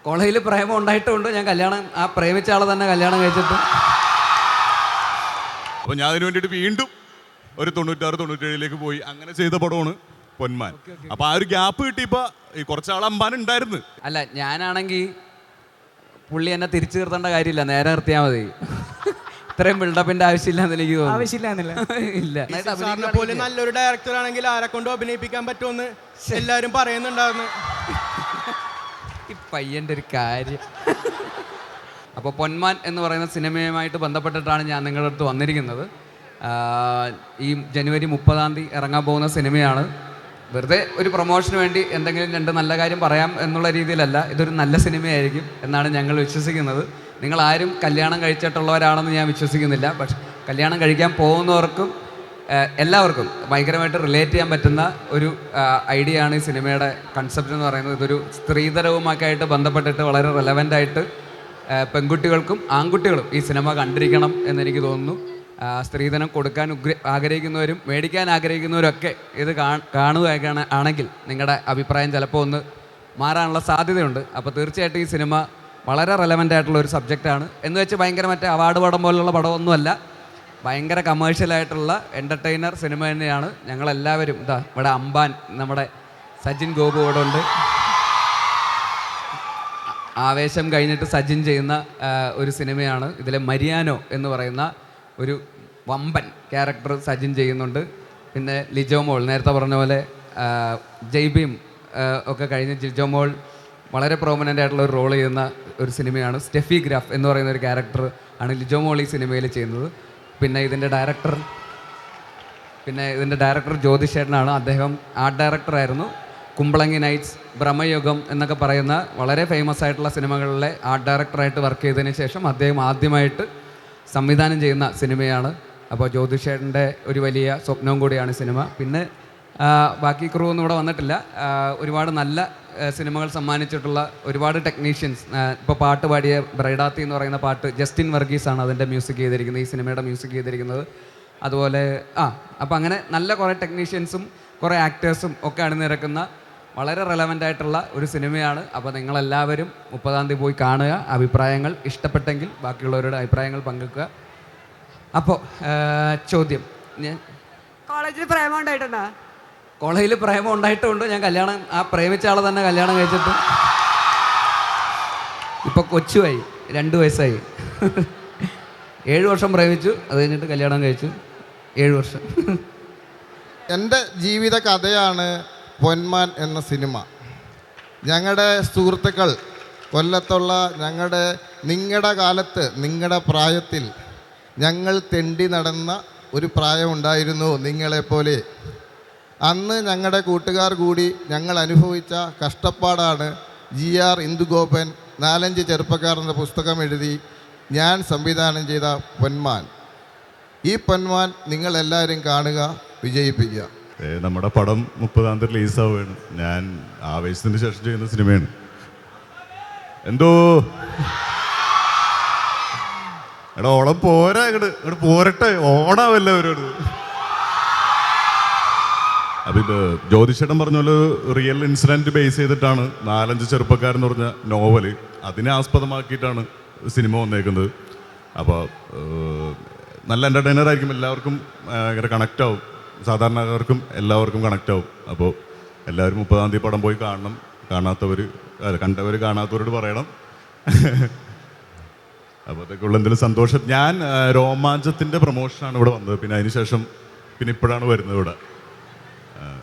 കോളേജിൽ പ്രേമം ഉണ്ടായിട്ടുമുണ്ട്. ഞാൻ ആ പ്രേമിച്ച ആളെ തന്നെ കല്യാണം കഴിച്ചിട്ട്. അപ്പോൾ ഞാൻ അതിന് വേണ്ടിയിട്ട് വീണ്ടും ഒരു 96-97 പോയി അങ്ങനെ ചെയ്ത പടമാണ് പൊന്മാൻ. അപ്പോൾ ആ ഒരു ഗ്യാപ്പ് കിട്ടിയപ്പോൾ ഈ കുറച്ചാൾ അമ്പാൻ ഉണ്ടായിരുന്നു. അല്ല, ഞാനാണെങ്കിൽ പുള്ളി എന്നെ തിരിച്ചു നിർത്തേണ്ട കാര്യമില്ല, നേരെ നിർത്തിയാൽ മതി. ഇത്രയും ബിൽഡപ്പിന്റെ ആവശ്യമില്ലാന്ന് എനിക്ക് തോന്നുന്നു. ഇല്ല, പോലെ നല്ലൊരു ഡയറക്ടർ ആണെങ്കിൽ ആരെ കൊണ്ടും അഭിനയിപ്പിക്കാൻ പറ്റുമെന്ന് എല്ലാവരും പറയുന്നുണ്ടായിരുന്നു. ഈ പയ്യന്റെ ഒരു കാര്യം. അപ്പോൾ പൊന്മാൻ എന്ന് പറയുന്ന സിനിമയുമായിട്ട് ബന്ധപ്പെട്ടിട്ടാണ് ഞാൻ നിങ്ങളുടെ അടുത്ത് വന്നിരിക്കുന്നത്. ഈ ജനുവരി 30 ഇറങ്ങാൻ പോകുന്ന സിനിമയാണ്. വെറുതെ ഒരു പ്രൊമോഷന് വേണ്ടി എന്തെങ്കിലും 2 നല്ല കാര്യം പറയാം എന്നുള്ള രീതിയിലല്ല, ഇതൊരു നല്ല സിനിമയായിരിക്കും എന്നാണ് ഞങ്ങൾ വിശ്വസിക്കുന്നത്. നിങ്ങളാരും കല്യാണം കഴിച്ചിട്ടുള്ളവരാണെന്ന് ഞാൻ വിശ്വസിക്കുന്നില്ല. പക്ഷെ കല്യാണം കഴിക്കാൻ പോകുന്നവർക്കും എല്ലാവർക്കും ഭയങ്കരമായിട്ട് റിലേറ്റ് ചെയ്യാൻ പറ്റുന്ന ഒരു ഐഡിയ ആണ് ഈ സിനിമയുടെ കൺസെപ്റ്റ് എന്ന് പറയുന്നത്. ഇതൊരു സ്ത്രീധനവുമൊക്കെ ആയിട്ട് ബന്ധപ്പെട്ടിട്ട് വളരെ റെലവൻ്റ് ആയിട്ട് പെൺകുട്ടികൾക്കും ആൺകുട്ടികളും ഈ സിനിമ കണ്ടിരിക്കണം എന്നെനിക്ക് തോന്നുന്നു. സ്ത്രീധനം കൊടുക്കാൻ ആഗ്രഹിക്കുന്നവരും മേടിക്കാൻ ആഗ്രഹിക്കുന്നവരൊക്കെ ഇത് കാണുകയാണ് ആണെങ്കിൽ നിങ്ങളുടെ അഭിപ്രായം ചിലപ്പോൾ ഒന്ന് മാറാനുള്ള സാധ്യതയുണ്ട്. അപ്പോൾ തീർച്ചയായിട്ടും ഈ സിനിമ വളരെ റെലവൻ്റ് ആയിട്ടുള്ള ഒരു സബ്ജക്റ്റാണ്. എന്ന് വെച്ച് ഭയങ്കര മറ്റേ അവാർഡ് പടം പോലുള്ള പടമൊന്നുമല്ല, ഭയങ്കര കമേഴ്ഷ്യലായിട്ടുള്ള എൻ്റർടൈനർ സിനിമ തന്നെയാണ്. ഞങ്ങളെല്ലാവരും ഇവിടെ അമ്പാൻ, നമ്മുടെ സജിൻ ഗോപു ഇവിടെ ഉണ്ട്. ആവേശം കഴിഞ്ഞിട്ട് സജിൻ ചെയ്യുന്ന ഒരു സിനിമയാണ്. ഇതിലെ മരിയാനോ എന്ന് പറയുന്ന ഒരു വമ്പൻ ക്യാരക്ടർ സജിൻ ചെയ്യുന്നുണ്ട്. പിന്നെ ലിജോമോൾ, നേരത്തെ പറഞ്ഞ പോലെ ജയ്ബീം ഒക്കെ കഴിഞ്ഞ് ലിജോമോൾ വളരെ പ്രോമിനൻ്റ് ആയിട്ടുള്ള ഒരു റോൾ ചെയ്യുന്ന ഒരു സിനിമയാണ്. സ്റ്റെഫി ഗ്രാഫ് എന്ന് പറയുന്ന ഒരു ക്യാരക്ടർ ആണ് ലിജോമോൾ ഈ സിനിമയിൽ ചെയ്യുന്നത്. പിന്നെ ഇതിൻ്റെ ഡയറക്ടർ ജ്യോതിഷേട്ടനാണ്. അദ്ദേഹം ആർട്ട് ഡയറക്ടറായിരുന്നു. കുമ്പളങ്ങി നൈറ്റ്സ്, ബ്രഹ്മയുഗം എന്നൊക്കെ പറയുന്ന വളരെ ഫേമസ് ആയിട്ടുള്ള സിനിമകളിലെ ആർട്ട് ഡയറക്ടറായിട്ട് വർക്ക് ചെയ്തതിന് ശേഷം അദ്ദേഹം ആദ്യമായിട്ട് സംവിധാനം ചെയ്യുന്ന സിനിമയാണ്. അപ്പോൾ ജ്യോതിഷേട്ടൻ്റെ ഒരു വലിയ സ്വപ്നവും കൂടിയാണ് സിനിമ. പിന്നെ ബാക്കി ക്രൂ ഒന്നും ഇവിടെ വന്നിട്ടില്ല. ഒരുപാട് നല്ല സിനിമകൾ സമ്മാനിച്ചിട്ടുള്ള ഒരുപാട് ടെക്നീഷ്യൻസ്. ഇപ്പോൾ പാട്ട് പാടിയ ബ്രൈഡാത്തി എന്ന് പറയുന്ന പാട്ട് ജസ്റ്റിൻ വർഗീസാണ് അതിൻ്റെ മ്യൂസിക് ചെയ്തിരിക്കുന്നത്, ഈ സിനിമയുടെ മ്യൂസിക് ചെയ്തിരിക്കുന്നത്. അതുപോലെ അപ്പോൾ അങ്ങനെ നല്ല കുറേ ടെക്നീഷ്യൻസും കുറേ ആക്ടേഴ്സും ഒക്കെ അണിനിരക്കുന്ന വളരെ റെലവൻ്റ് ആയിട്ടുള്ള ഒരു സിനിമയാണ്. അപ്പോൾ നിങ്ങളെല്ലാവരും 30 പോയി കാണുക. അഭിപ്രായങ്ങൾ ഇഷ്ടപ്പെട്ടെങ്കിൽ ബാക്കിയുള്ളവരുടെ അഭിപ്രായങ്ങൾ പങ്കുവെക്കുക. അപ്പോൾ ചോദ്യം, ഞാൻ കോളേജിൽ പ്രേമം ഉണ്ടായിട്ടുണ്ടോ? കോളേജിൽ പ്രേമം ഉണ്ടായിട്ടുമുണ്ട്. ഞാൻ ആ പ്രേമിച്ച ആളെ തന്നെ കല്യാണം കഴിച്ചിട്ട്. ഇപ്പോൾ കൊച്ചുമായി, 2 വയസ്സായി. 7 വർഷം പ്രേമിച്ചു, അത് കഴിഞ്ഞിട്ട് കല്യാണം കഴിച്ചു. 7 വർഷം. എൻ്റെ ജീവിത കഥയാണ് പൊന്മാൻ എന്ന സിനിമ. ഞങ്ങളുടെ സുഹൃത്തുക്കൾ കൊല്ലത്തുള്ള നിങ്ങളുടെ കാലത്ത്, നിങ്ങളുടെ പ്രായത്തിൽ ഞങ്ങൾ തെണ്ടി നടന്ന ഒരു പ്രായമുണ്ടായിരുന്നു നിങ്ങളെപ്പോലെ. അന്ന് ഞങ്ങളുടെ കൂട്ടുകാർ കൂടി ഞങ്ങൾ അനുഭവിച്ച കഷ്ടപ്പാടാണ് GR ഇന്ദുഗോപൻ 4-5 ചെറുപ്പക്കാർ എന്ന പുസ്തകം എഴുതി ഞാൻ സംവിധാനം ചെയ്ത പൊന്മാൻ. ഈ പൊന്മാൻ നിങ്ങളെല്ലാവരും കാണുക, വിജയിപ്പിക്കുക. നമ്മുടെ പടം 30 റിലീസാവുകയാണ്. ഞാൻ ആവേശത്തിന് ശേഷം ചെയ്യുന്ന സിനിമയാണ്. എന്തോ എടാ ഓണം പോരാ, ഇങ്ങോട്ട് പോരട്ടെ, ഓണാവല്ലേ അവരോട്. അപ്പം ഇത് ജ്യോതിഷേട്ടൻ പറഞ്ഞ പോലെ റിയൽ ഇൻസിഡൻറ്റ് ബേസ് ചെയ്തിട്ടാണ് 4-5 ചെറുപ്പക്കാരെന്ന് പറഞ്ഞ നോവല്, അതിനെ ആസ്പദമാക്കിയിട്ടാണ് സിനിമ വന്നേക്കുന്നത്. അപ്പോൾ നല്ല എൻ്റർടൈനർ ആയിരിക്കും, എല്ലാവർക്കും ഭയങ്കര കണക്റ്റ് ആവും, സാധാരണക്കാർക്കും എല്ലാവർക്കും കണക്റ്റ് ആവും. അപ്പോൾ എല്ലാവരും 30 പടം പോയി കാണണം. കണ്ടവർ കാണാത്തവരോട് പറയണം. അപ്പോൾ അതൊക്കെയുള്ള എന്തെങ്കിലും സന്തോഷം. ഞാൻ രോമാഞ്ചത്തിൻ്റെ പ്രൊമോഷനാണ് ഇവിടെ വന്നത്, പിന്നെ അതിനുശേഷം ഇപ്പോഴാണ് വരുന്നത് ഇവിടെ.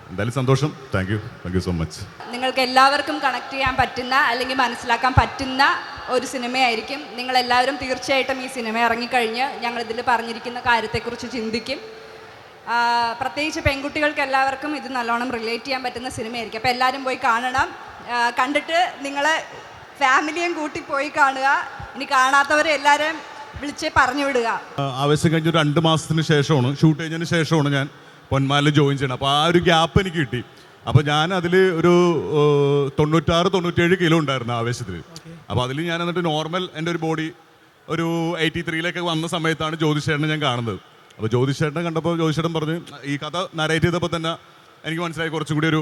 എന്തായാലും സന്തോഷം. Thank you so much. നിങ്ങൾക്ക് എല്ലാവർക്കും കണക്ട് ചെയ്യാൻ പറ്റുന്ന അല്ലെങ്കിൽ മനസ്സിലാക്കാൻ പറ്റുന്ന ഒരു സിനിമയായിരിക്കും. നിങ്ങളെല്ലാവരും തീർച്ചയായിട്ടും ഈ സിനിമ ഇറങ്ങിക്കഴിഞ്ഞ് ഞങ്ങളിതിൽ പറഞ്ഞിരിക്കുന്ന കാര്യത്തെക്കുറിച്ച് ചിന്തിക്കും. പ്രത്യേകിച്ച് പെൺകുട്ടികൾക്ക് എല്ലാവർക്കും ഇത് നല്ലോണം റിലേറ്റ് ചെയ്യാൻ പറ്റുന്ന സിനിമയായിരിക്കും. അപ്പോൾ എല്ലാവരും പോയി കാണണം. കണ്ടിട്ട് നിങ്ങളെ ഫാമിലിയും കൂട്ടി പോയി കാണുക. ഇനി കാണാത്തവരെ എല്ലാവരും വിളിച്ച് പറഞ്ഞു വിടുക. ആവേശം കഴിഞ്ഞ 2 മാസത്തിന് ശേഷമാണ്, ഷൂട്ട് കഴിഞ്ഞതിന് ശേഷമാണ് ഞാൻ പൊന്മാനിൽ ജോയിൻ ചെയ്യണം. അപ്പോൾ ആ ഒരു ഗ്യാപ്പ് എനിക്ക് കിട്ടി. അപ്പോൾ ഞാൻ അതിൽ ഒരു 96-97 കിലോ ഉണ്ടായിരുന്നു ആവേശത്തിൽ. അപ്പോൾ അതിൽ ഞാൻ എന്നിട്ട് നോർമൽ എൻ്റെ ഒരു ബോഡി ഒരു 83 വന്ന സമയത്താണ് ജ്യോതിഷേട്ടനെ ഞാൻ കാണുന്നത്. അപ്പോൾ ജ്യോതിഷേട്ടനെ കണ്ടപ്പോൾ ജ്യോതിഷേട്ടൻ പറഞ്ഞ്, ഈ കഥ നരേറ്റ് ചെയ്തപ്പോൾ തന്നെ എനിക്ക് മനസ്സിലായി കുറച്ചും കൂടി ഒരു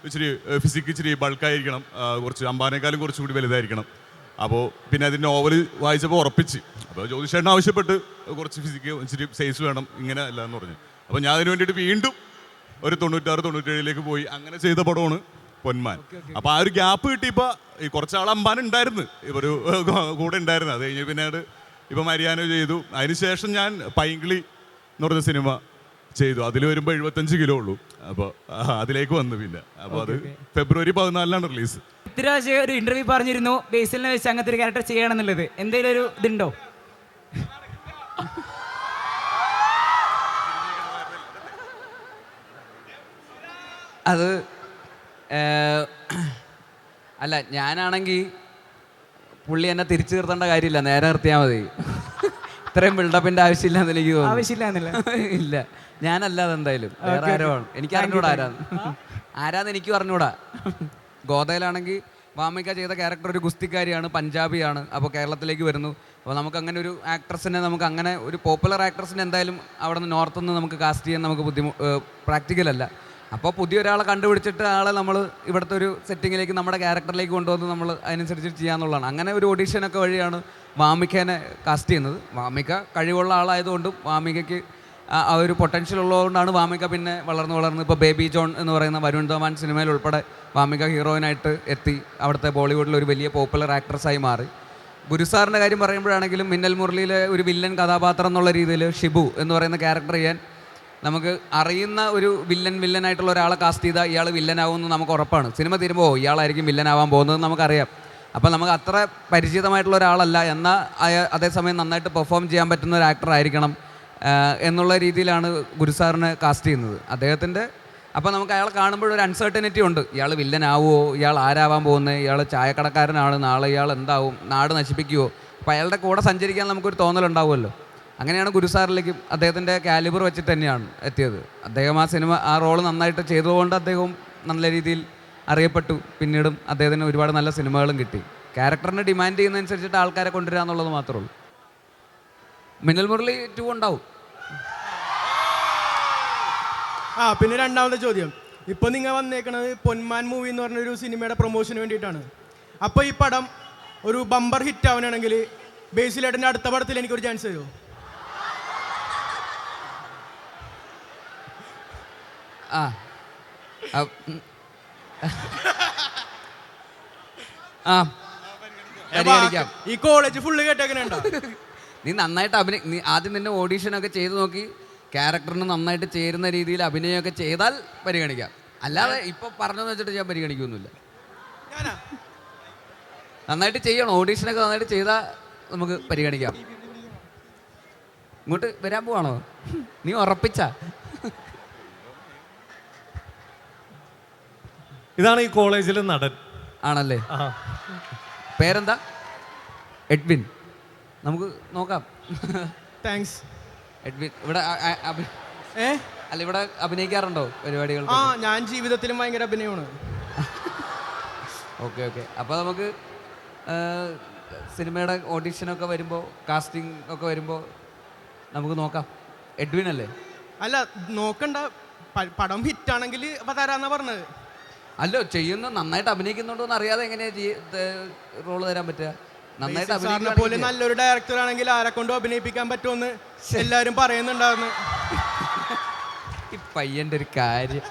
ഇച്ചിരി ഫിസിക്ക് ഇച്ചിരി ബൾക്കായിരിക്കണം, കുറച്ച് അമ്പാനേക്കാളും കുറച്ചുകൂടി വലുതായിരിക്കണം. അപ്പോൾ പിന്നെ അതിൻ്റെ നോവൽ വായിച്ചപ്പോൾ ഉറപ്പിച്ച്. അപ്പോൾ ജ്യോതിഷേട്ടൻ ആവശ്യപ്പെട്ട് കുറച്ച് ഫിസിക്ക് ഇച്ചിരി സൈസ് വേണം, ഇങ്ങനെ അല്ല എന്ന് പറഞ്ഞു. അപ്പോൾ ഞാൻ അതിന് വേണ്ടിയിട്ട് വീണ്ടും ഒരു 96-97 പോയി അങ്ങനെ ചെയ്ത പടമാണ് പൊന്മാൻ. അപ്പോൾ ആ ഒരു ഗ്യാപ്പ് കിട്ടിയപ്പോൾ ഈ കുറച്ചാൾ അമ്പാൻ ഉണ്ടായിരുന്നു, ഒരു കൂടെ ഉണ്ടായിരുന്നു. അത് കഴിഞ്ഞ് പിന്നെ ഇപ്പോൾ മരിയാനോ ചെയ്തു. അതിനുശേഷം ഞാൻ പൈങ്കിളി എന്ന് പറഞ്ഞ സിനിമ ചെയ്തു. അതിൽ വരുമ്പോൾ 75 കിലോ ഉള്ളൂ. അപ്പോൾ അതിലേക്ക് വന്നു പിന്നെ. അപ്പോൾ അത് ഫെബ്രുവരി 14 റിലീസ്. പൃഥ്വിരാജ് ഒരു ഇന്റർവ്യൂ പറഞ്ഞിരുന്നു ബേസിലിനെ വെച്ച് അങ്ങനത്തെ ഒരു ക്യാരക്ടർ ചെയ്യണം എന്നുള്ളത്. എന്തെങ്കിലും ഒരു ഇതുണ്ടോ? അത് അല്ല, ഞാനാണെങ്കിൽ പുള്ളി എന്നെ തിരിച്ചു നിർത്തേണ്ട കാര്യമില്ല, നേരെ നിർത്തിയാൽ മതി. ഇത്രയും ബിൽഡപ്പിന്റെ ആവശ്യമില്ല എന്ന് എനിക്ക് തോന്നുന്നു. ആവശ്യമില്ല. ഇല്ല, ഞാനല്ലാതെ എന്തായാലും വേറെ ആരോ ആണ്. എനിക്ക് അറിഞ്ഞൂടാ ആരാന്ന് എനിക്കും അറിഞ്ഞൂടാ. ഗോദയിലാണെങ്കിൽ വാമിക ചെയ്ത ക്യാരക്ടർ ഒരു ഗുസ്തിക്കാരിയാണ്, പഞ്ചാബിയാണ്. അപ്പോൾ കേരളത്തിലേക്ക് വരുന്നു. അപ്പോൾ നമുക്ക് അങ്ങനെ ഒരു ആക്ട്രസിനെ, നമുക്ക് അങ്ങനെ ഒരു പോപ്പുലർ ആക്ട്രസിനെ എന്തായാലും അവിടെ നിന്ന് നോർത്തുനിന്ന് നമുക്ക് കാസ്റ്റ് ചെയ്യാൻ നമുക്ക് പ്രാക്ടിക്കലല്ല. അപ്പോൾ പുതിയൊരാളെ കണ്ടുപിടിച്ചിട്ട് ആളെ നമ്മൾ ഇവിടുത്തെ ഒരു സെറ്റിങ്ങിലേക്ക്, നമ്മുടെ ക്യാരക്ടറിലേക്ക് കൊണ്ടുവന്ന് നമ്മൾ അതിനനുസരിച്ച് ചെയ്യാന്നുള്ളതാണ്. അങ്ങനെ ഒരു ഓഡീഷനൊക്കെ വഴിയാണ് വാമികേനെ കാസ്റ്റ് ചെയ്യുന്നത്. വാമിക കഴിവുള്ള ആളായതുകൊണ്ടും വാമികയ്ക്ക് ആ ഒരു പൊട്ടൻഷ്യൽ ഉള്ളതുകൊണ്ടാണ് വാമിക പിന്നെ വളർന്ന് ഇപ്പോൾ ബേബി ജോൺ എന്ന് പറയുന്ന വരുൺ ധവാൻ സിനിമയിൽ ഉൾപ്പെടെ വാമിക ഹീറോയിനായിട്ട് എത്തി അവിടുത്തെ ബോളിവുഡിൽ ഒരു വലിയ പോപ്പുലർ ആക്ട്രസ്സായി മാറി. ഗുരുസാറിൻ്റെ കാര്യം പറയുമ്പോഴാണെങ്കിലും മിന്നൽ മുരളിയിലെ ഒരു വില്ലൻ കഥാപാത്രം എന്നുള്ള രീതിയിൽ ഷിബു എന്ന് പറയുന്ന ക്യാരക്ടർ ചെയ്യാൻ നമുക്ക് അറിയുന്ന ഒരു വില്ലനായിട്ടുള്ള ഒരാളെ കാസ്റ്റ് ചെയ്താൽ ഇയാൾ വില്ലനാവുമെന്ന് നമുക്ക് ഉറപ്പാണ്. സിനിമ തീരുമ്പോൾ ഇയാളായിരിക്കും വില്ലനാവാൻ പോകുന്നത് നമുക്കറിയാം. അപ്പോൾ നമുക്ക് അത്ര പരിചിതമായിട്ടുള്ള ഒരാളല്ല, എന്നാൽ അതേസമയം നന്നായിട്ട് പെർഫോം ചെയ്യാൻ പറ്റുന്ന ഒരു ആക്ടർ ആയിരിക്കണം എന്നുള്ള രീതിയിലാണ് ഗുരുസാറിനെ കാസ്റ്റ് ചെയ്യുന്നത് അദ്ദേഹത്തിൻ്റെ. അപ്പോൾ നമുക്ക് അയാളെ കാണുമ്പോഴൊരു അൺസർട്ടനിറ്റി ഉണ്ട്. ഇയാൾ വില്ലനാവുമോ, ഇയാൾ ആരാവാൻ പോകുന്നത്, ഇയാൾ ചായക്കടക്കാരനാണ്, നാളെ ഇയാൾ എന്താവും, നാട് നശിപ്പിക്കുമോ. അപ്പോൾ അയാളുടെ കൂടെ സഞ്ചരിക്കാൻ നമുക്കൊരു തോന്നലുണ്ടാവുമല്ലോ. അങ്ങനെയാണ് ഗുരുസാറിലേക്ക് അദ്ദേഹത്തിൻ്റെ കാലിബർ വെച്ചിട്ട് തന്നെയാണ് എത്തിയത്. അദ്ദേഹം ആ റോള് നന്നായിട്ട് ചെയ്തതുകൊണ്ട് അദ്ദേഹവും നല്ല രീതിയിൽ അറിയപ്പെട്ടു. പിന്നീടും അദ്ദേഹത്തിന് ഒരുപാട് നല്ല സിനിമകളും കിട്ടി. ക്യാരക്ടറിനെ ഡിമാൻഡ് ചെയ്യുന്നതനുസരിച്ചിട്ട് ആൾക്കാരെ കൊണ്ടുവരിക എന്നുള്ളത് മാത്രമേ ഉള്ളൂ. മിന്നൽ മുരളി 2 ഉണ്ടാവും. പിന്നെ രണ്ടാമത്തെ ചോദ്യം, ഇപ്പോൾ നിങ്ങൾ വന്നേക്കണത് പൊന്മാൻ മൂവി എന്ന് പറഞ്ഞൊരു സിനിമയുടെ പ്രൊമോഷന് വേണ്ടിയിട്ടാണ്. അപ്പോൾ ഈ പടം ഒരു ബമ്പർ ഹിറ്റ് ആവണമെങ്കിൽ ബേസിലേട്ടൻ്റെ അടുത്ത പടത്തിൽ എനിക്കൊരു ചാൻസ് തരുമോ? ഈ കോളേജ് ഫുള്ള് കേട്ടേക്കണുണ്ടോ? നീ നന്നായിട്ട് നീ ആദ്യം നിന്നെ ഓഡീഷനൊക്കെ ചെയ്ത് നോക്കി ക്യാരക്ടറിന് നന്നായിട്ട് ചേരുന്ന രീതിയിൽ അഭിനയമൊക്കെ ചെയ്താൽ പരിഗണിക്കാം. അല്ലാതെ ഇപ്പൊ പറഞ്ഞെന്ന് വെച്ചിട്ട് ഞാൻ പരിഗണിക്കൊന്നുമില്ല. നന്നായിട്ട് ചെയ്യണം, ഓഡീഷനൊക്കെ നന്നായിട്ട് ചെയ്താൽ നമുക്ക് പരിഗണിക്കാം. ഇങ്ങോട്ട് വരാൻ പോവാണോ? നീ ഉറപ്പിച്ച? ഇതാണ് ഈ കോളേജിലെ നടൻ. ആണല്ലേ? പേരെന്താ? എഡ്വിൻ. നമുക്ക് നോക്കാം. Thanks Edwin. ഇവിടെ അല്ല, ഇവിടെ അഭിനയിക്കാറുണ്ടോ പരിപാടികൾ? ഞാൻ ജീവിതത്തിലും ഭയങ്കര അഭിനയമാണ്. ഓക്കെ. അപ്പോൾ നമുക്ക് സിനിമയുടെ ഓഡിഷനൊക്കെ വരുമ്പോൾ, കാസ്റ്റിംഗ് ഒക്കെ വരുമ്പോൾ നമുക്ക് നോക്കാം. എഡ്വിൻ അല്ലേ? അല്ല, നോക്കണ്ട, പടം ഹിറ്റാണെങ്കിൽ അപ്പം തരാന്നാ പറഞ്ഞത്. അല്ലോ, നന്നായിട്ട് അഭിനയിക്കുന്നുണ്ടോ എന്ന് അറിയാതെ എങ്ങനെയാ റോള് തരാൻ പറ്റുക? നന്നായിട്ട് സാറിനെ പോലെ നല്ലൊരു ഡയറക്ടർ ആണെങ്കിൽ ആരെ കൊണ്ടും അഭിനയിപ്പിക്കാൻ പറ്റുമെന്ന് എല്ലാവരും പറയുന്നുണ്ടായിരുന്നു. ഈ പയ്യന്റെ ഒരു കാര്യം.